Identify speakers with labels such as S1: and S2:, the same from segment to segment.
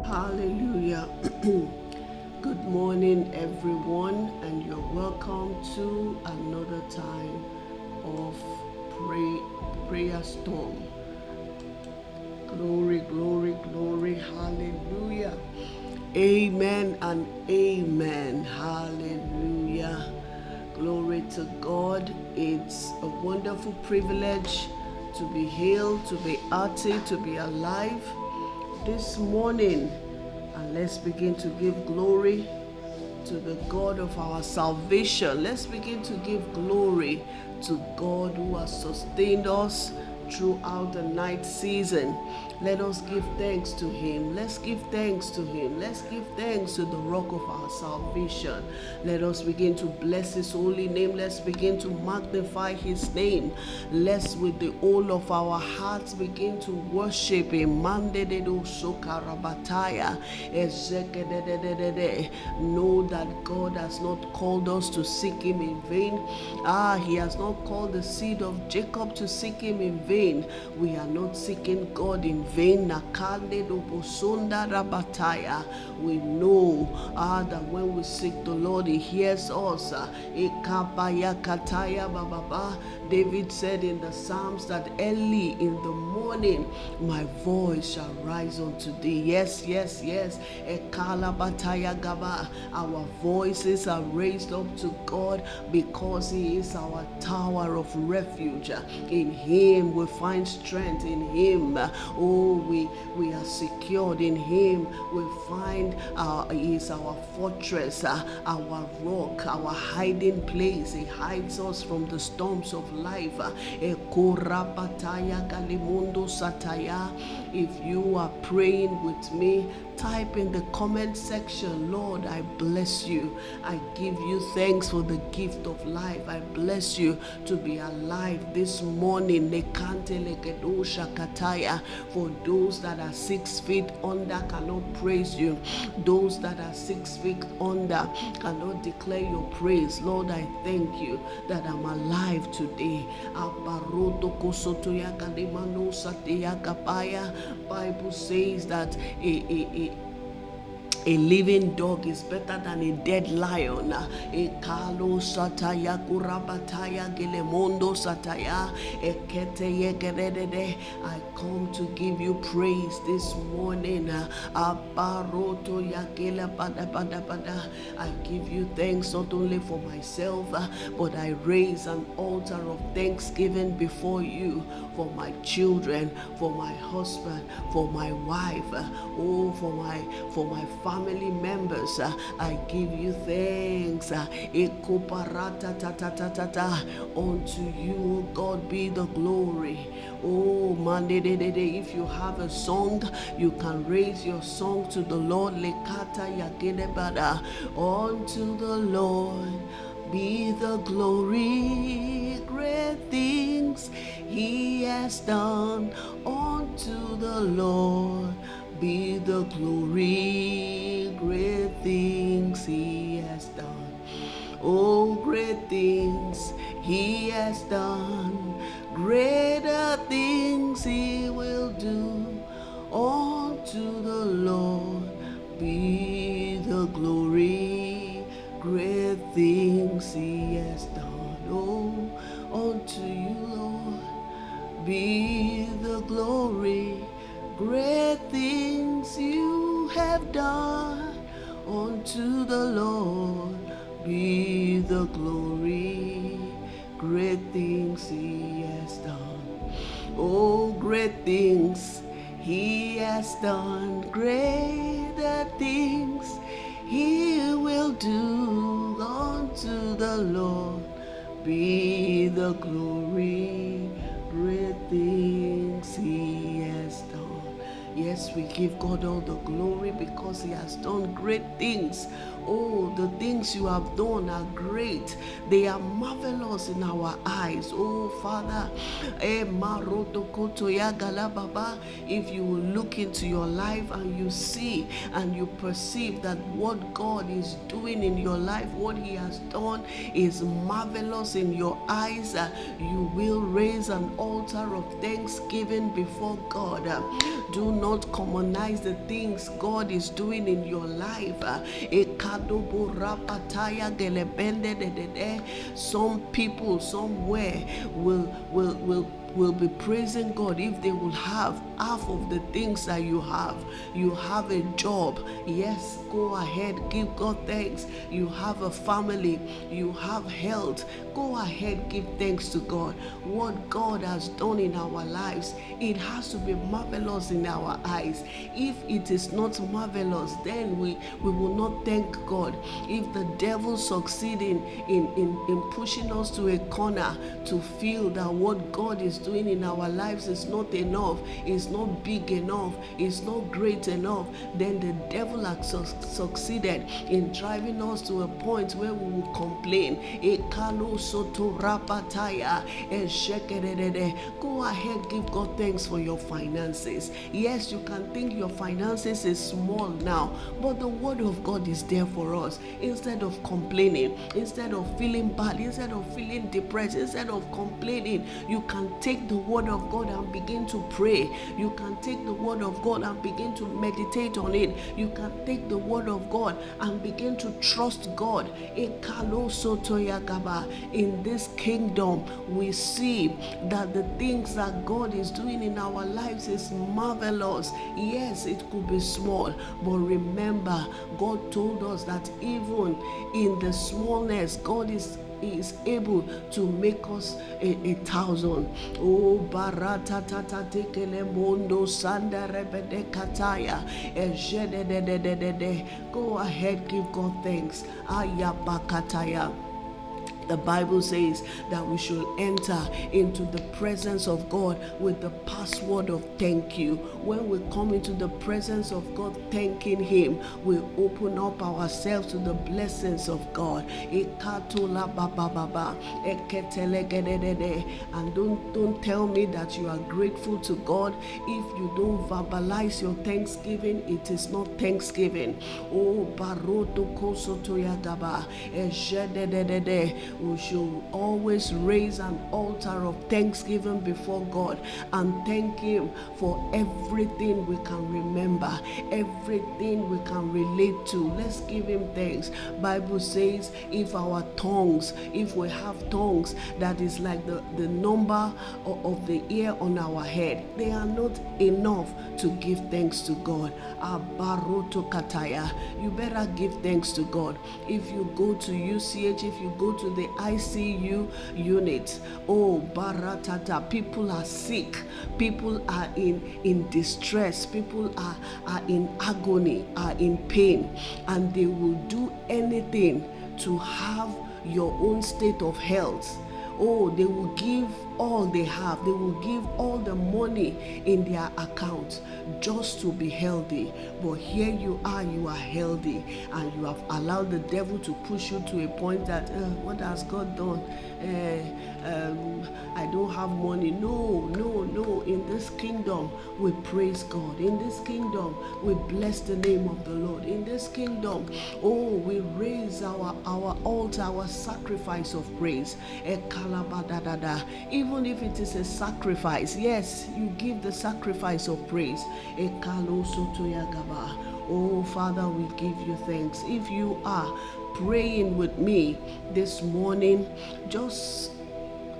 S1: Hallelujah. Good morning, everyone, and you're welcome to another time of prayer storm. Glory, glory, glory. Hallelujah. Amen and amen. Hallelujah. Glory to God. It's a wonderful privilege to be healed, to be healthy, to be alive this morning. And let's begin to give glory to the God of our salvation. Let's begin to give glory to God who has sustained us throughout the night season. Let us give thanks to Him. Let's give thanks to Him. Let's give thanks to the rock of our salvation. Let us begin to bless His holy name. Let's begin to magnify His name. Let's, with the whole of our hearts, begin to worship Him. Know that God has not called us to seek Him in vain. He has not called the seed of Jacob to seek Him in vain. We are not seeking God in vain. We know that when we seek the Lord, He hears us. David said in the Psalms that early in the morning my voice shall rise unto thee. Yes. Our voices are raised up to God because He is our tower of refuge. In Him we find strength. In Him, we are secured. In Him we find He is our fortress, our rock, our hiding place. He hides us from the storms of life. If you are praying with me, type in the comment section, Lord, I bless you. I give you thanks for the gift of life. I bless you to be alive this morning. For those that are 6 feet under cannot praise you. Those that are 6 feet under cannot declare your praise. Lord, I thank you that I'm alive today. Bible says that a living dog is better than a dead lion. I come to give you praise this morning. I give you thanks not only for myself, but I raise an altar of thanksgiving before you for my children, for my husband, for my wife, for my family members. I give you thanks. Unto you, God, be the glory. Oh, Monday, if you have a song, you can raise your song to the Lord. Unto the Lord be the glory, great things He has done. Unto the Lord be the glory, great things He has done. Oh, great things He has done, greater things He will do. Unto the Lord be the glory, great things He has done. Oh, unto you, Lord, be the glory, great things you have done. Unto the Lord be the glory, great things He has done. Oh, great things He has done, greater things He will do. Unto the Lord be the glory, great things He has done. Yes, we give God all the glory because He has done great things. Oh, the things you have done are great. They are marvelous in our eyes. Oh, Father, if you will look into your life and you see and you perceive that what God is doing in your life, what He has done is marvelous in your eyes, you will raise an altar of thanksgiving before God. Do not commonize the things God is doing in your life. Some people somewhere will will be praising God if they will have half of the things that you have. You have a job. Yes, go ahead, give God thanks. You have a family. You have health. Go ahead, give thanks to God. What God has done in our lives, it has to be marvelous in our eyes. If it is not marvelous, then we will not thank God. If the devil succeeding in pushing us to a corner to feel that what God is doing in our lives is not enough, is not big enough, is not great enough, then the devil has succeeded in driving us to a point where we will complain. Go ahead, give God thanks for your finances. Yes, you can think your finances is small now, but the word of God is there for us. Instead of complaining, instead of feeling bad, instead of feeling depressed, instead of complaining, you can take the word of God and begin to pray. You can take the word of God and begin to meditate on it. You can take the word of God and begin to trust God. In this kingdom, we see that the things that God is doing in our lives is marvelous. Yes, it could be small, but remember, God told us that even in the smallness, God is able to make us a 1,000. Oh, barata tata tekele mondo sanda rebede kataya. Go ahead, give God thanks. Ayabakataya. The Bible says that we should enter into the presence of God with the password of thank you. When we come into the presence of God thanking Him, we open up ourselves to the blessings of God. And don't tell me that you are grateful to God if you don't verbalize your thanksgiving. It is not thanksgiving. Oh, baroto kosoto yagaba. We should always raise an altar of thanksgiving before God and thank Him for everything we can remember, everything we can relate to. Let's give Him thanks. Bible says if we have tongues that is like the number of the hair on our head, they are not enough to give thanks to God. You better give thanks to God. If you go to UCH, if you go to the ICU unit, oh baratata, people are sick, people are in distress, people are in agony, are in pain, and they will do anything to have your own state of health. Oh, they will give all they have. They will give all the money in their account just to be healthy. But here you are healthy, and you have allowed the devil to push you to a point that, what has God done? I don't have money. No. In this kingdom, we praise God. In this kingdom, we bless the name of the Lord. In this kingdom, oh, we raise our altar, our sacrifice of praise. Even if it is a sacrifice, yes, you give the sacrifice of praise. Oh, Father, we give you thanks. If you are praying with me this morning, just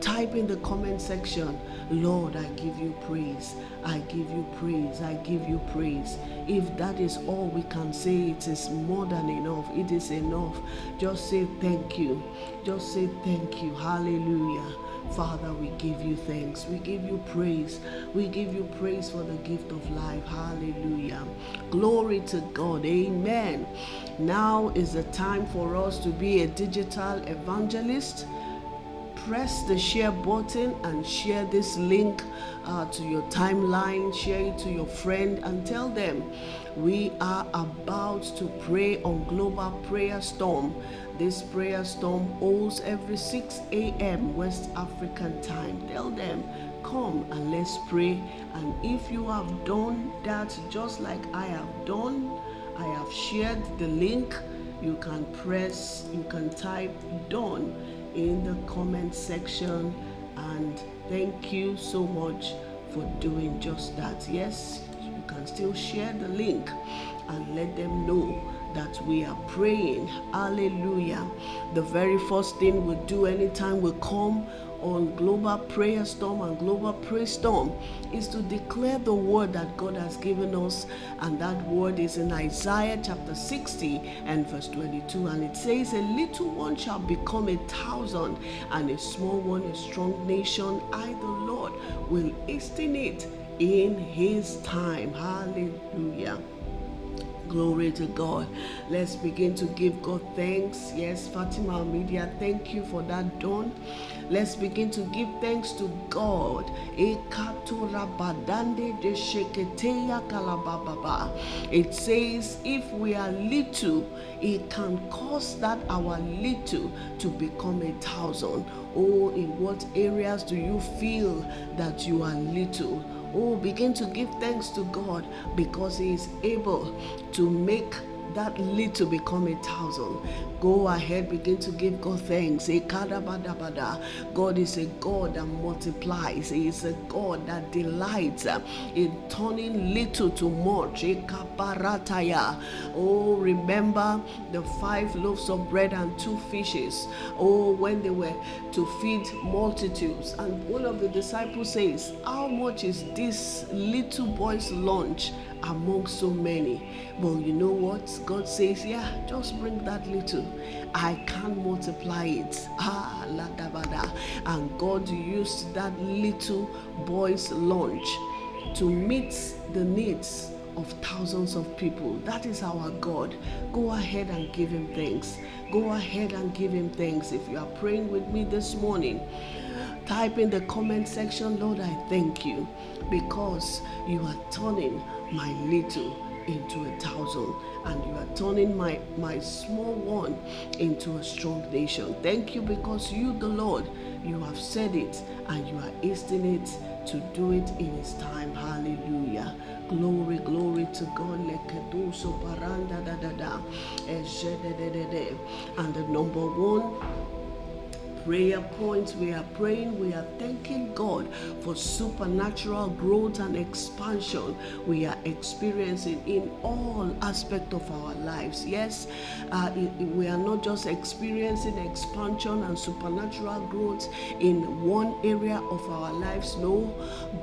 S1: type in the comment section, Lord, I give you praise. I give you praise. I give you praise. If that is all we can say, it is more than enough. It is enough. Just say thank you. Just say thank you. Hallelujah. Father, we give you thanks. We give you praise. We give you praise for the gift of life. Hallelujah. Glory to God. Amen. Now is the time for us to be a digital evangelist. Press the share button and share this link to your timeline. Share it to your friend and tell them we are about to pray on Global Prayer Storm. This prayer storm holds every 6 a.m. West African time. Tell them, come and let's pray. And if you have done that just like I have done, I have shared the link. You can type done in the comment section, and thank you so much for doing just that. Yes, you can still share the link and let them know that we are praying. Hallelujah. The very first thing we do anytime we come on Global Prayer Storm and Global Praise Storm is to declare the word that God has given us, and that word is in Isaiah chapter 60 and verse 22, and it says, a little one shall become 1,000, and a small one a strong nation. I, the Lord, will hasten it in his time. Hallelujah. Glory to God. Let's begin to give God thanks. Yes, Fatima Media, thank you for that dawn. Let's begin to give thanks to God. It says, if we are little, it can cause that our little to become 1,000. Oh, in what areas do you feel that you are little? Oh, begin to give thanks to God, because He is able to make that little become 1,000. Go ahead, begin to give God thanks. God is a God that multiplies. He is a God that delights in turning little to much. Oh, remember the 5 loaves of bread and 2 fishes. Oh, when they were to feed multitudes, and one of the disciples says, how much is this little boy's lunch among so many? Well, you know what? God says, yeah, just bring that little. I can multiply it. And God used that little boy's lunch to meet the needs of thousands of people. That is our God. Go ahead and give Him thanks. Go ahead and give Him thanks. If you are praying with me this morning, type in the comment section, Lord, I thank you because you are turning my little into 1,000, and you are turning my small one into a strong nation. Thank you because you, the Lord, you have said it, and you are hastening it to do it in His time. Hallelujah. Glory, glory to God. And the number 1 prayer points we are praying, we are thanking God for supernatural growth and expansion we are experiencing in all aspects of our lives. Yes, we are not just experiencing expansion and supernatural growth in one area of our lives. No,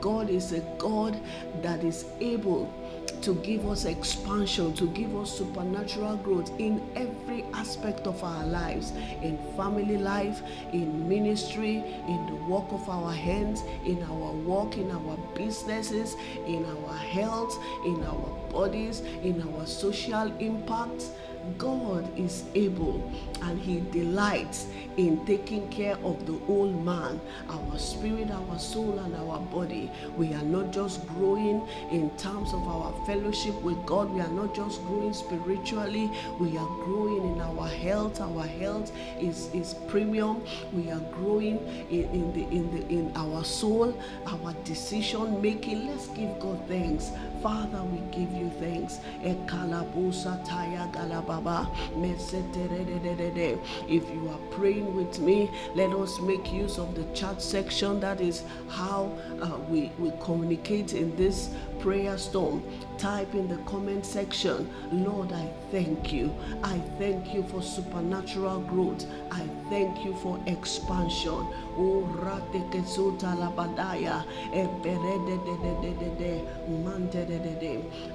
S1: God is a God that is able to give us expansion, to give us supernatural growth in every aspect of our lives, in family life, in ministry, in the work of our hands, in our work, in our businesses, in our health, in our bodies, in our social impact. God is able, and He delights in taking care of the old man, our spirit, our soul, and our body. We are not just growing in terms of our fellowship with God. We are not just growing spiritually. We are growing in our health. Our health is premium. We are growing in our soul, our decision making. Let's give God thanks. Father, we give you thanks. If you are praying with me, let us make use of the chat section. That is how we communicate in this prayer storm. Type in the comment section, Lord, I thank you. I thank you for supernatural growth. I thank you for expansion. Oh,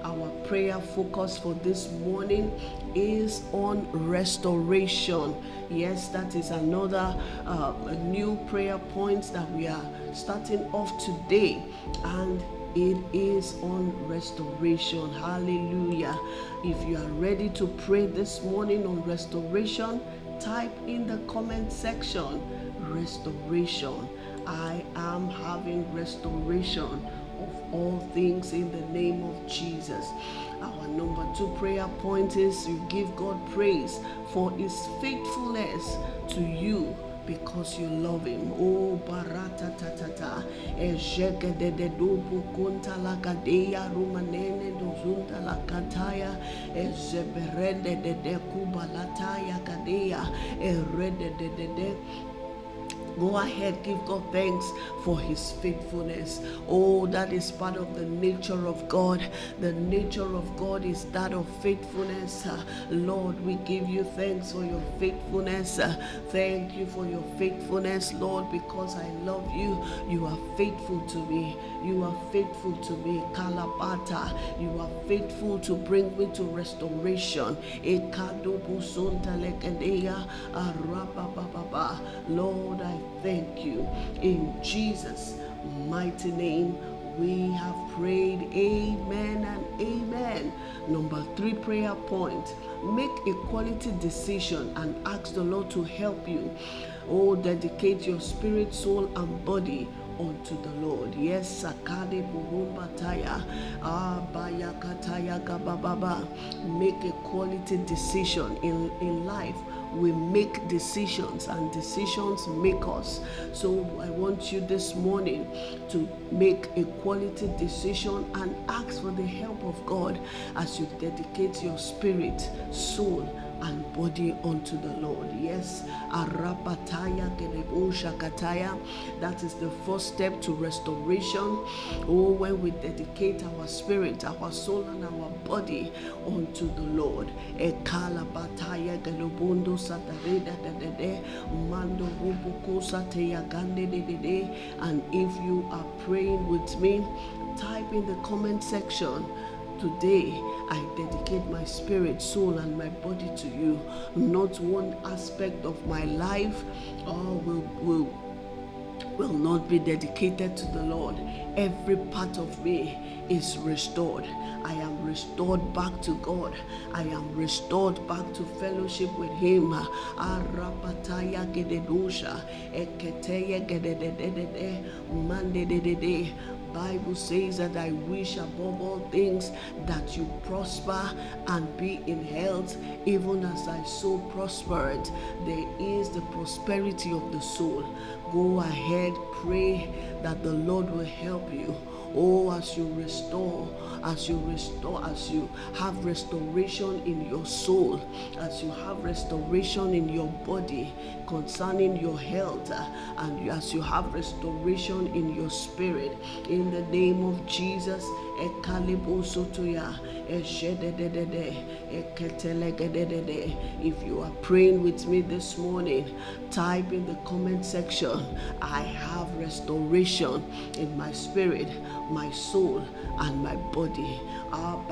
S1: our prayer focus for this morning is on restoration. Yes, that is another new prayer point that we are starting off today, and it is on restoration. Hallelujah. If you are ready to pray this morning on restoration, type in the comment section, restoration. I am having restoration of all things in the name of Jesus. Our number 2 prayer point is you give God praise for His faithfulness to you because you love Him. Oh, barata tatata, ejeke de dubu kunta la gadeya rumanene dozunta la kataya, ezeberende de kubalataya gadeya, erede de Go ahead, give God thanks for his faithfulness. Oh, that is part of the nature of God. The nature of God is that of faithfulness. Lord, we give you thanks for your faithfulness. Thank you for your faithfulness, Lord, because I love you. You are faithful to me. You are faithful to me. Kalabata. You are faithful to bring me to restoration. Lord, I thank you. In Jesus' mighty name, we have prayed. Amen and amen. Number 3 prayer point. Make a quality decision and ask the Lord to help you. Oh, dedicate your spirit, soul, and body unto the Lord. Yes, Sakade Burumbataya, Bayakataya Gabababa. Make a quality decision in life. We make decisions, and decisions make us. So I want you this morning to make a quality decision and ask for the help of God as you dedicate your spirit, soul, and body unto the Lord. Yes, Arapataya Gedebo Shakataya. That is the first step to restoration. Oh, when we dedicate our spirit, our soul, and our body unto the Lord. Ekalabataya Gelobondo Satareda de Mando Rubuko Sateya Gande de. And if you are praying with me, type in the comment section. Today, I dedicate my spirit, soul, and my body to you. Not one aspect of my life will not be dedicated to the Lord. Every part of me is restored. I am restored back to God. I am restored back to fellowship with him. Arapataya gededosha, eketeye gedededede, mandededede. Bible says that I wish above all things that you prosper and be in health, even as thy soul prospered. There is the prosperity of the soul. Go ahead, pray that the Lord will help you. Oh, as you have restoration in your soul, as you have restoration in your body concerning your health, and as you have restoration in your spirit, in the name of Jesus. If you are praying with me this morning, type in the comment section, I have restoration in my spirit, my soul, and my body. Oh,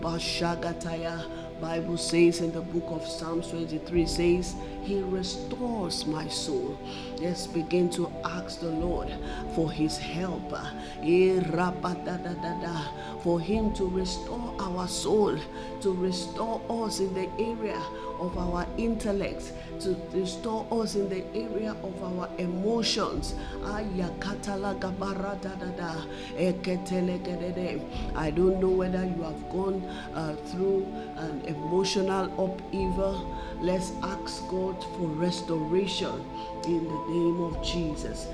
S1: Bashagataya. Bible says in the book of Psalms 23 says, he restores my soul. Let's begin to ask the Lord for his help. For him to restore our soul, to restore us in the area of our intellect, to restore us in the area of our emotions. I don't know whether you have gone through an emotional upheaval. Let's ask God for restoration in the name of Jesus.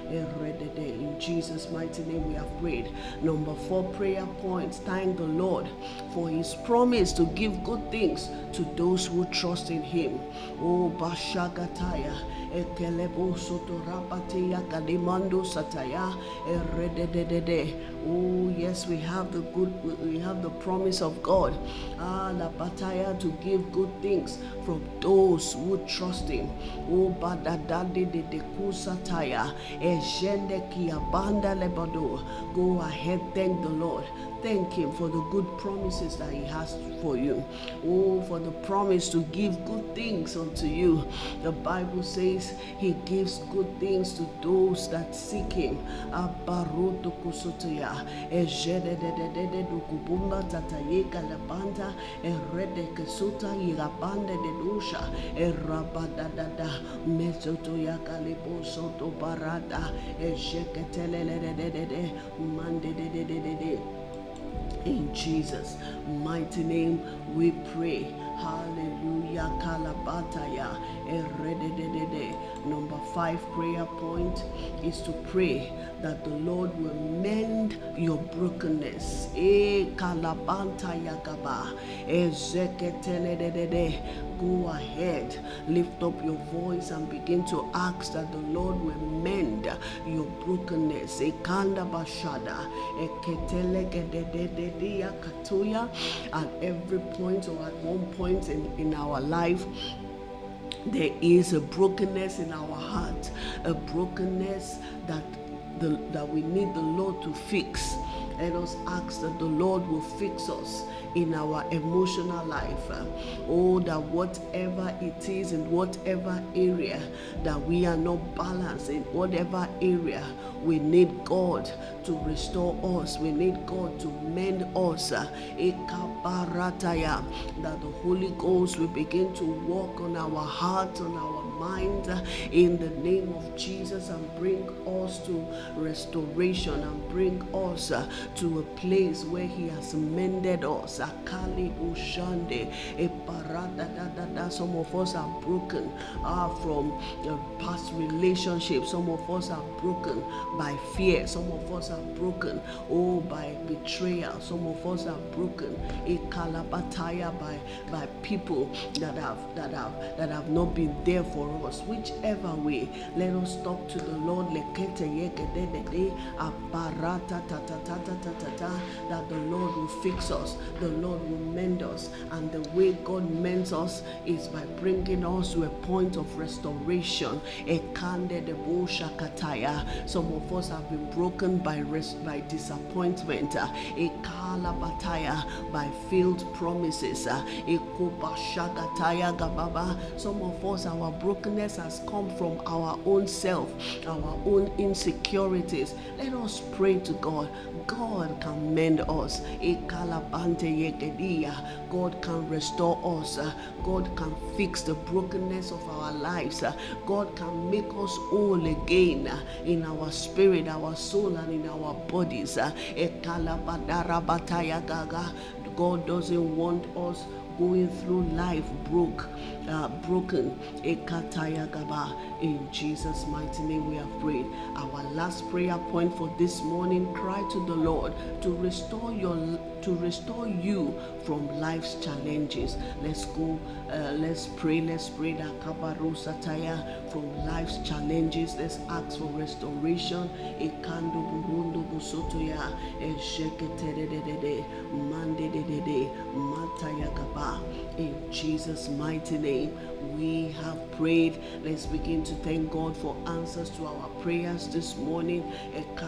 S1: In Jesus' mighty name we have prayed. Number 4 prayer point. Thank the Lord for his promise to give good things to those who trust in him. Oh, Bashagataya. Oh, yes, we have the promise of God. To give good things from those who trust him. Oh, go ahead, thank the Lord. Thank him for the good promises that he has for you. Oh, for the promise to give good things unto you. The Bible says he gives good things to those that seek him. In Jesus' mighty name we pray. Hallelujah. Kalabataya. Number 5 prayer point is to pray that the Lord will mend your brokenness. Go ahead, lift up your voice and begin to ask that the Lord will mend your brokenness. At every point or at one point in our life, there is a brokenness in our heart, a brokenness that we need the Lord to fix. Let us ask that the Lord will fix us in our emotional life. That whatever it is, in whatever area that we are not balanced, in whatever area we need God to restore us, we need God to mend us. That the Holy Ghost will begin to work on our hearts, on our minds, in the name of Jesus, and bring us to restoration and bring us to a place where He has mended us. Some of us are broken from past relationships. Some of us are broken by fear. Some of us are broken by betrayal. Some of us are broken by people that have not been there for us. Whichever way, let us talk to the Lord. That the Lord will fix us, the Lord will mend us, and the way God mends us is by bringing us to a point of restoration. Some of us have been broken by disappointment, by failed promises. Some of us, our brokenness has come from our own self, our own insecurities. Let us pray to God. God can mend us. God can restore us. God can fix the brokenness of our lives. God can make us whole again in our spirit, our soul, and in our bodies. God doesn't want us going through life broken. In Jesus' mighty name we have prayed. Our last prayer point for this morning: cry to the Lord to restore you from life's challenges. Let's go. Let's pray that from life's challenges. Let's ask for restoration. In Jesus' mighty name we have prayed. Let's begin to thank God for answers to our prayers this morning. Thank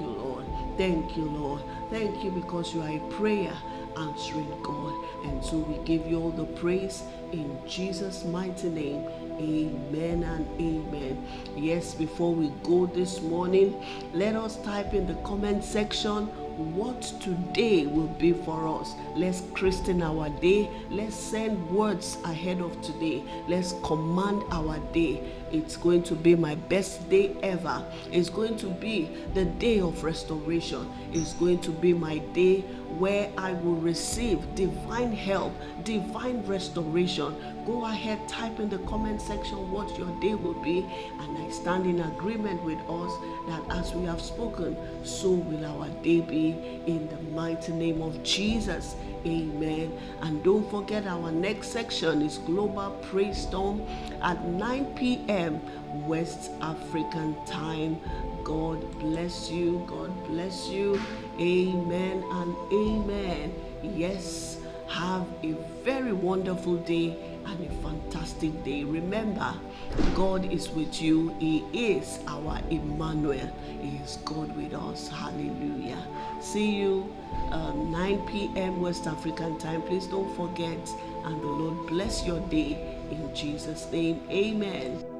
S1: you, Lord. Thank you, Lord. Thank you, because you are a prayer answering God. And so we give you all the praise in Jesus' mighty name. Amen and amen. Yes, before we go this morning, let us type in the comment section what today will be for us. Let's christen our day. Let's send words ahead of today. Let's command our day. It's going to be my best day ever. It's going to be the day of restoration. It's going to be my day where I will receive divine help, divine restoration. Go ahead, type in the comment section what your day will be, and I stand in agreement with us that as we have spoken, so will our day be, in the mighty name of Jesus. Amen. And don't forget, our next section is Global Praise Storm at 9 p.m. West African time. God bless you. God bless you. Amen and amen. Yes, have a very wonderful day and a fantastic day. Remember, God is with you. He is our Emmanuel. He is God with us. Hallelujah. See you 9 p.m. West African time. Please don't forget, and the Lord bless your day in Jesus' name. Amen.